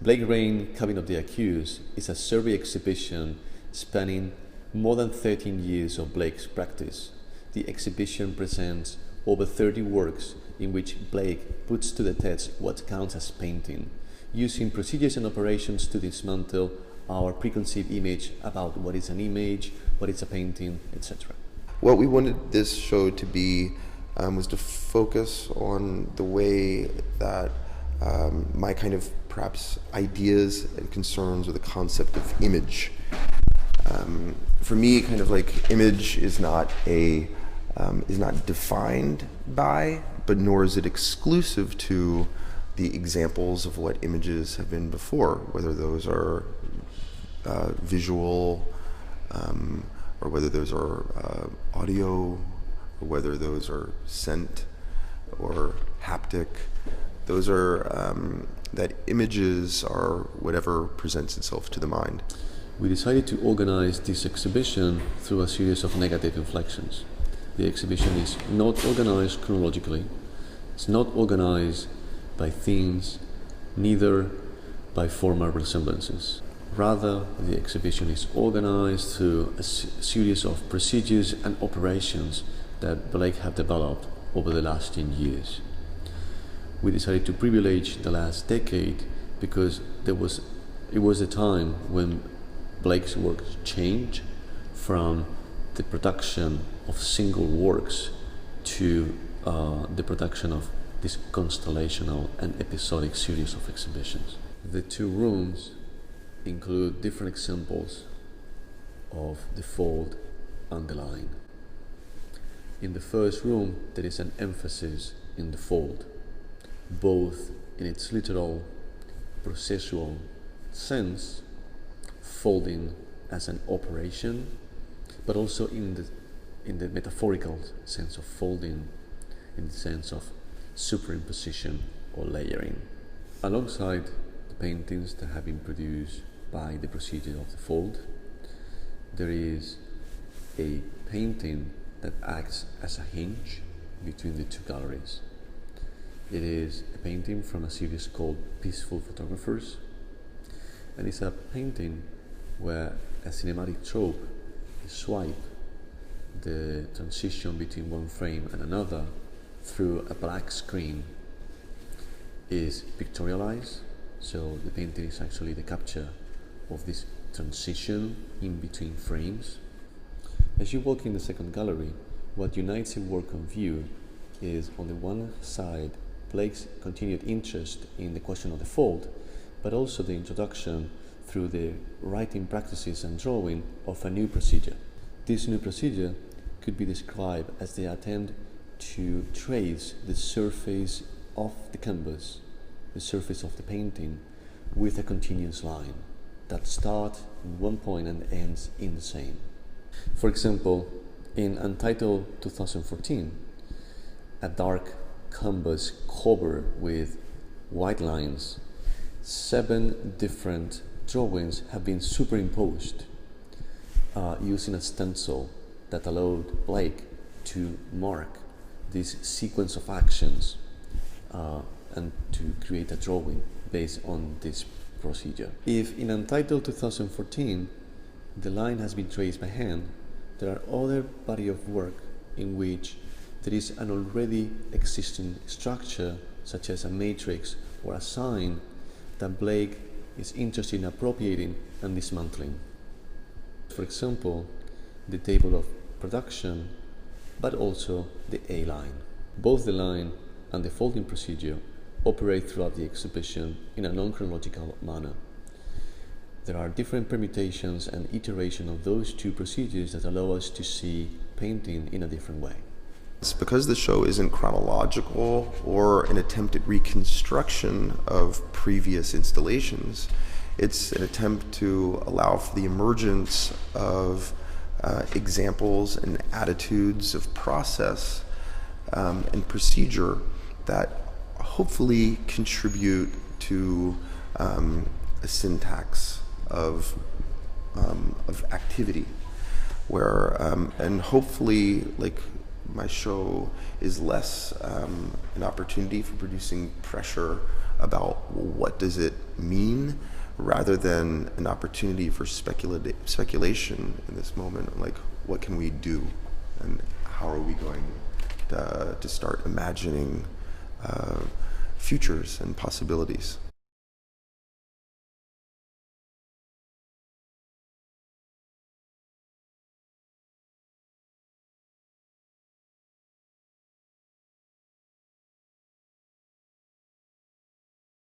Blake Rayne, Cabin of the Accused is a survey exhibition spanning more than 13 years of Blake's practice. The exhibition presents over 30 works in which Blake puts to the test what counts as painting, using procedures and operations to dismantle our preconceived image about what is an image, what is a painting, etc. What we wanted this show to be was to focus on the way that my kind of perhaps ideas and concerns with the concept of image. For me, kind of like image is not defined by, but nor is it exclusive to the examples of what images have been before, whether those are visual, or whether those are audio, or whether those are scent or haptic. Those are that images are whatever presents itself to the mind. We decided to organize this exhibition through a series of negative inflections. The exhibition is not organized chronologically, it's not organized by themes, neither by formal resemblances. Rather, the exhibition is organized through a series of procedures and operations that Blake have developed over the last 10 years. We decided to privilege the last decade because it was a time when Blake's work changed from the production of single works to the production of this constellational and episodic series of exhibitions. The two rooms include different examples of the fold and the line. In the first room, there is an emphasis in the fold, both in its literal, processual sense, folding as an operation, but also in the metaphorical sense of folding, in the sense of superimposition or layering. Alongside the paintings that have been produced by the procedure of the fold, there is a painting that acts as a hinge between the two galleries. It is a painting from a series called Peaceful Photographers, and it's a painting where a cinematic trope, a swipe, the transition between one frame and another through a black screen, is pictorialized. So the painting is actually the capture of this transition in between frames. As you walk in the second gallery, what unites a work on view is, on the one side, Blake's continued interest in the question of the fold, but also the introduction through the writing practices and drawing of a new procedure. This new procedure could be described as the attempt to trace the surface of the canvas, the surface of the painting, with a continuous line that starts in one point and ends in the same. For example, in Untitled 2014, a dark canvas cover with white lines, 7 different drawings have been superimposed using a stencil that allowed Blake to mark this sequence of actions and to create a drawing based on this procedure. If in Untitled 2014 the line has been traced by hand, there are other body of work in which there is an already existing structure, such as a matrix or a sign, that Blake is interested in appropriating and dismantling. For example, the table of production, but also the A line. Both the line and the folding procedure operate throughout the exhibition in a non-chronological manner. There are different permutations and iteration of those two procedures that allow us to see painting in a different way. It's because the show isn't chronological or an attempt at reconstruction of previous installations. It's an attempt to allow for the emergence of examples and attitudes of process and procedure that hopefully contribute to a syntax of activity, where and hopefully, like, my show is less an opportunity for producing pressure about what does it mean, rather than an opportunity for speculation in this moment, like what can we do and how are we going to start imagining futures and possibilities.